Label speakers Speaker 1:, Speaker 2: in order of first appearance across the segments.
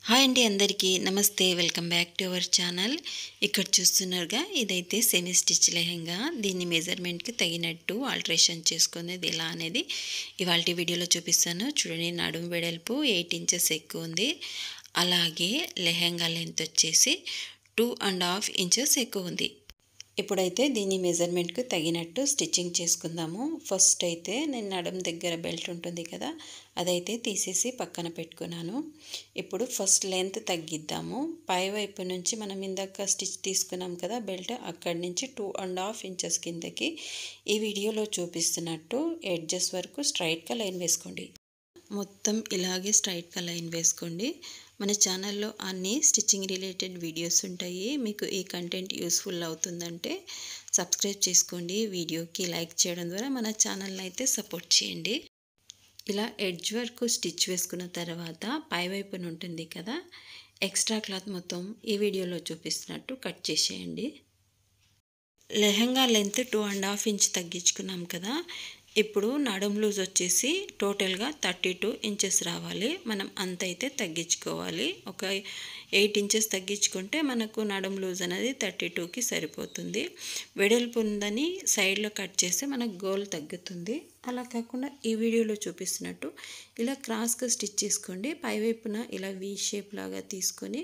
Speaker 1: Hi అండి, అందరికీ నమస్తే. Welcome back to our channel. ఇక్కడ చూస్తున్నారుగా, ఇదైతే సెమీ స్టిచ్ లెహెంగా. దీన్ని మెజర్మెంట్కి తగినట్టు ఆల్టరేషన్ చేసుకునేది ఎలా అనేది ఇవాళ వీడియోలో చూపిస్తాను. చూడండి, నడుము వెడల్పు 8 ఇంచెస్ ఎక్కువ ఉంది. అలాగే లెహెంగా లెంత్ వచ్చేసి 2.5 ఇంచెస్ ఎక్కువ ఉంది. ఇప్పుడైతే దీని మెజర్మెంట్కి తగినట్టు స్టిచ్చింగ్ చేసుకుందాము. ఫస్ట్ అయితే నేను నడుం దగ్గర బెల్ట్ ఉంటుంది కదా, అదైతే తీసేసి పక్కన పెట్టుకున్నాను. ఇప్పుడు ఫస్ట్ లెంత్ తగ్గిద్దాము. పై వైపు నుంచి మనం ఇందాక స్టిచ్ తీసుకున్నాం కదా బెల్ట్, అక్కడి నుంచి 2.5 ఇంచెస్ కిందకి ఈ వీడియోలో చూపిస్తున్నట్టు ఎడ్జెస్ వరకు స్ట్రైట్గా లైన్ వేసుకోండి. మొత్తం ఇలాగే స్ట్రైట్గా లైన్ వేసుకోండి. మన ఛానల్లో అన్ని స్టిచ్చింగ్ రిలేటెడ్ వీడియోస్ ఉంటాయి. మీకు ఈ కంటెంట్ యూస్ఫుల్ అవుతుందంటే సబ్స్క్రైబ్ చేసుకోండి. వీడియోకి లైక్ చేయడం ద్వారా మన ఛానల్ని అయితే సపోర్ట్ చేయండి. ఇలా ఎడ్జ్ వరకు స్టిచ్ వేసుకున్న తర్వాత పై వైపున ఉంటుంది కదా, ఎక్స్ట్రా క్లాత్ మొత్తం ఈ వీడియోలో చూపిస్తున్నట్టు కట్ చేసేయండి. లెహంగా లెంత్ 2.5 ఇంచ్ తగ్గించుకున్నాం కదా. ఇప్పుడు నడుం లూజ్ వచ్చేసి టోటల్గా 32 ఇంచెస్ రావాలి. మనం అంత అయితే తగ్గించుకోవాలి. ఒక 8 ఇంచెస్ తగ్గించుకుంటే మనకు నడుం లూజ్ అనేది 32కి సరిపోతుంది. వెడల్పు ఉందని సైడ్లో కట్ చేస్తే మనకు గోల్ తగ్గుతుంది. అలా కాకుండా ఈ వీడియోలో చూపిస్తున్నట్టు ఇలా క్రాస్గా స్టిచ్ చేసుకోండి. పైవైపున ఇలా వీ షేప్ లాగా తీసుకొని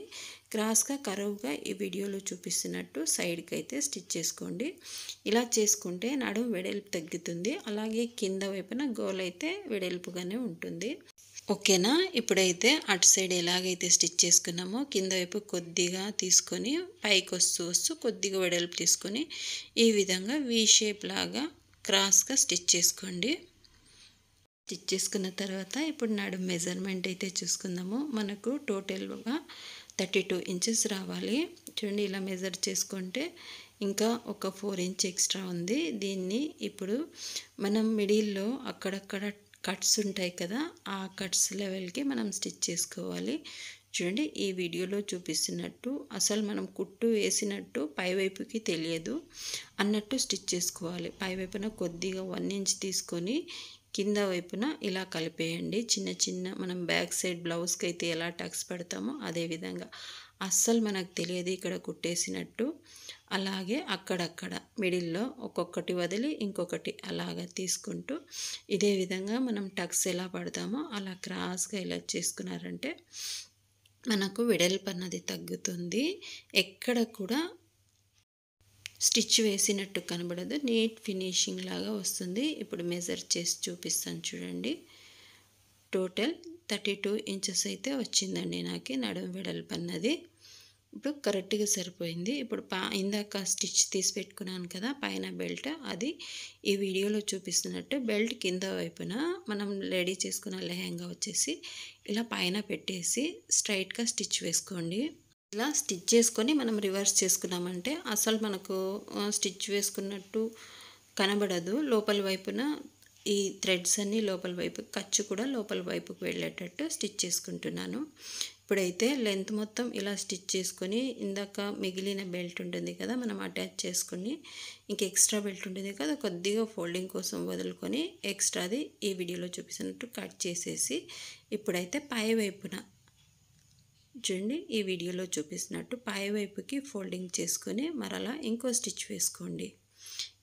Speaker 1: క్రాస్గా కరువుగా ఈ వీడియోలో చూపిస్తున్నట్టు సైడ్కి అయితే స్టిచ్ చేసుకోండి. ఇలా చేసుకుంటే నడుము వెడల్పు తగ్గుతుంది. అలాగే కింద వైపున గోల్ అయితే వెడల్పుగానే ఉంటుంది. ఓకేనా? ఇప్పుడైతే అటు సైడ్ ఎలాగైతే స్టిచ్ చేసుకున్నామో కింద వైపు కొద్దిగా తీసుకొని పైకి వస్తూ కొద్దిగా వెడల్పు తీసుకొని ఈ విధంగా వీ షేప్ లాగా క్రాస్గా స్టిచ్ చేసుకోండి. స్టిచ్ చేసుకున్న తర్వాత ఇప్పుడు నడుము మెజర్మెంట్ అయితే చూసుకుందాము. మనకు టోటల్గా 32 ఇంచెస్ రావాలి. చూడండి, ఇలా మెజర్ చేసుకుంటే ఇంకా ఒక 4 ఇంచ్ ఎక్స్ట్రా ఉంది. దీన్ని ఇప్పుడు మనం మిడిల్లో అక్కడక్కడ కట్స్ ఉంటాయి కదా, ఆ కట్స్ లెవెల్కి మనం స్టిచ్ చేసుకోవాలి. చూడండి, ఈ వీడియోలో చూపిస్తున్నట్టు అసలు మనం కుట్టు వేసినట్టు పైవైపుకి తెలియదు అన్నట్టు స్టిచ్ చేసుకోవాలి. పైవైపున కొద్దిగా 1 ఇంచ్ తీసుకొని కింద వైపున ఇలా కలిపేయండి. చిన్న చిన్న మనం బ్యాక్ సైడ్ బ్లౌజ్కి అయితే ఎలా టక్స్ పెడతామో అదేవిధంగా. అస్సలు మనకు తెలియదు ఇక్కడ కుట్టేసినట్టు. అలాగే అక్కడక్కడ మిడిల్లో ఒక్కొక్కటి వదిలి ఇంకొకటి అలాగా తీసుకుంటూ ఇదే విధంగా మనం టక్స్ ఎలా పడతామో అలా క్రాస్గా ఇలా చేసుకున్నారంటే మనకు వెడల్పు అన్నది తగ్గుతుంది. ఎక్కడ కూడా స్టిచ్ వేసినట్టు కనబడదు, నీట్ ఫినిషింగ్ లాగా వస్తుంది. ఇప్పుడు మెజర్ చేసి చూపిస్తాను చూడండి. టోటల్ 32 ఇంచెస్ అయితే వచ్చిందండి నాకు నడుము వెడల్పు అన్నది. ఇప్పుడు కరెక్ట్గా సరిపోయింది. ఇప్పుడు ఇందాక స్టిచ్ తీసి పెట్టుకున్నాను కదా పైన బెల్ట్, అది ఈ వీడియోలో చూపిస్తున్నట్టు బెల్ట్ కింద వైపున మనం రెడీ చేసుకున్న లెహంగా వచ్చేసి ఇలా పైన పెట్టేసి స్ట్రైట్గా స్టిచ్ వేసుకోండి. ఇలా స్టిచ్ చేసుకొని మనం రివర్స్ చేసుకున్నామంటే అసలు మనకు స్టిచ్ వేసుకున్నట్టు కనబడదు. లోపల వైపున ఈ థ్రెడ్స్ అన్నీ లోపల వైపు, ఖర్చు కూడా లోపల వైపుకు వెళ్ళేటట్టు స్టిచ్ చేసుకుంటున్నాను. ఇప్పుడైతే లెంత్ మొత్తం ఇలా స్టిచ్ చేసుకొని ఇందాక మిగిలిన బెల్ట్ ఉంటుంది కదా మనం అటాచ్ చేసుకొని ఇంక ఎక్స్ట్రా బెల్ట్ ఉంటుంది కదా కొద్దిగా ఫోల్డింగ్ కోసం వదులుకొని ఎక్స్ట్రాది ఈ వీడియోలో చూపిస్తున్నట్టు కట్ చేసేసి ఇప్పుడైతే పై వైపున చూడండి, ఈ వీడియోలో చూపిస్తున్నట్టు పై వైపుకి ఫోల్డింగ్ చేసుకొని మరలా ఇంకో స్టిచ్ వేసుకోండి.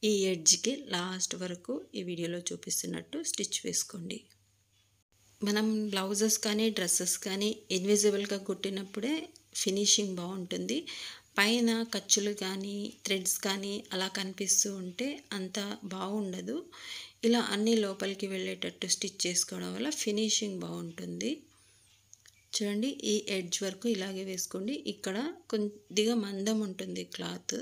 Speaker 1: ఈ ఎడ్జ్కి లాస్ట్ వరకు ఈ వీడియోలో చూపిస్తున్నట్టు స్టిచ్ వేసుకోండి. మనం బ్లౌజెస్ కానీ డ్రెస్సెస్ కానీ ఇన్విజిబుల్గా కుట్టినప్పుడే ఫినిషింగ్ బాగుంటుంది. పైన ఖర్చులు కానీ థ్రెడ్స్ కానీ అలా కనిపిస్తూ ఉంటే అంత బాగుండదు. ఇలా అన్నీ లోపలికి వెళ్ళేటట్టు స్టిచ్ చేసుకోవడం వల్ల ఫినిషింగ్ బాగుంటుంది. చూడండి, ఈ ఎడ్జ్ వరకు ఇలాగే వేసుకోండి. ఇక్కడ కొద్దిగా మందం ఉంటుంది క్లాత్,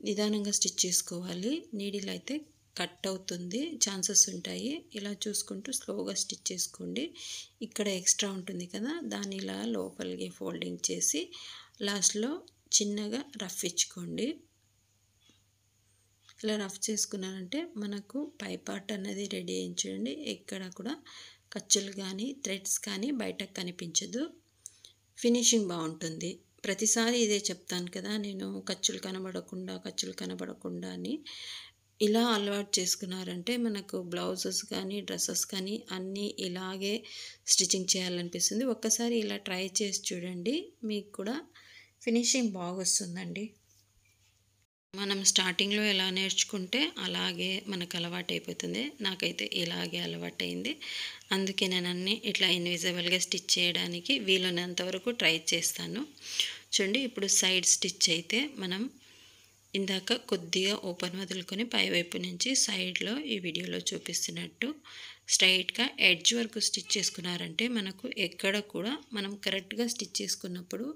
Speaker 1: నిదానంగా స్టిచ్ చేసుకోవాలి. నీడిల్ అయితే కట్ అవుతుంది, ఛాన్సెస్ ఉంటాయి. ఇలా చూసుకుంటూ స్లోగా స్టిచ్ చేసుకోండి. ఇక్కడ ఎక్స్ట్రా ఉంటుంది కదా దాన్ని ఇలా లోపలికి ఫోల్డింగ్ చేసి లాస్ట్లో చిన్నగా రఫ్ ఇచ్చుకోండి. ఇలా రఫ్ చేసుకున్నారంటే మనకు పై పార్ట్ అనేది రెడీ అయించండి. ఎక్కడ కూడా ఖర్చులు కానీ థ్రెడ్స్ కానీ బయటకు కనిపించదు, ఫినిషింగ్ బాగుంటుంది. ప్రతిసారి ఇదే చెప్తాను కదా నేను, ఖర్చులు కనబడకుండా అని. ఇలా అలవాటు చేసుకున్నారంటే మనకు బ్లౌజెస్ కానీ డ్రెస్సెస్ కానీ అన్నీ ఇలాగే స్టిచ్చింగ్ చేయాలనిపిస్తుంది. ఒక్కసారి ఇలా ట్రై చేసి చూడండి, మీకు కూడా ఫినిషింగ్ బాగొస్తుందండి. మనం స్టార్టింగ్లో ఎలా నేర్చుకుంటే అలాగే మనకు అలవాటు అయిపోతుంది. నాకైతే ఇలాగే అలవాటైంది. అందుకే నేను అన్నీ ఇట్లా ఇన్విజిబుల్గా స్టిచ్ చేయడానికి వీలున్నంత వరకు ట్రై చేస్తాను. చూడండి, ఇప్పుడు సైడ్ స్టిచ్ అయితే మనం ఇందాక కొద్దిగా ఓపెన్ వదులుకొని పైవైపు నుంచి సైడ్లో ఈ వీడియోలో చూపిస్తున్నట్టు స్ట్రైట్గా ఎడ్జ్ వరకు స్టిచ్ చేసుకున్నారంటే మనకు ఎక్కడ కూడా మనం కరెక్ట్గా స్టిచ్ చేసుకున్నప్పుడు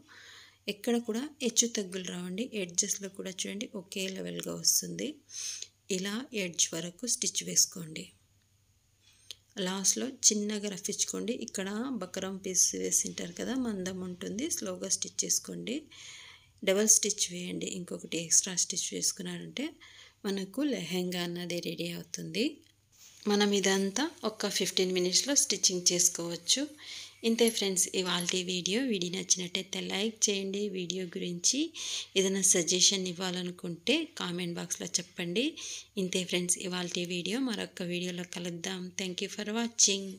Speaker 1: ఎక్కడ కూడా హెచ్చు తగ్గులు రావండి. ఎడ్జెస్లో కూడా చూడండి ఒకే లెవెల్గా వస్తుంది. ఇలా ఎడ్జ్ వరకు స్టిచ్ వేసుకోండి. లాస్ట్లో చిన్నగా రఫించుకోండి. ఇక్కడ బకరం పీస్ వేసింటారు కదా, మందం ఉంటుంది. స్లోగా స్టిచ్ చేసుకోండి. డబల్ స్టిచ్ వేయండి. ఇంకొకటి ఎక్స్ట్రా స్టిచ్ వేసుకున్నారంటే మనకు లెహెంగా అన్నది రెడీ అవుతుంది. మనం ఇదంతా ఒక 15 మినిట్స్లో స్టిచ్చింగ్ చేసుకోవచ్చు. ఇంతే ఫ్రెండ్స్ ఇవాల్టి వీడియో నచ్చినట్టయితే లైక్ చేయండి. వీడియో గురించి ఏదైనా సజెషన్ ఇవ్వాలనుకుంటే కామెంట్ బాక్స్లో చెప్పండి. ఇంతే ఫ్రెండ్స్ ఇవాల్టి వీడియో, మరొక వీడియోలో కలుద్దాం. Thank you for watching.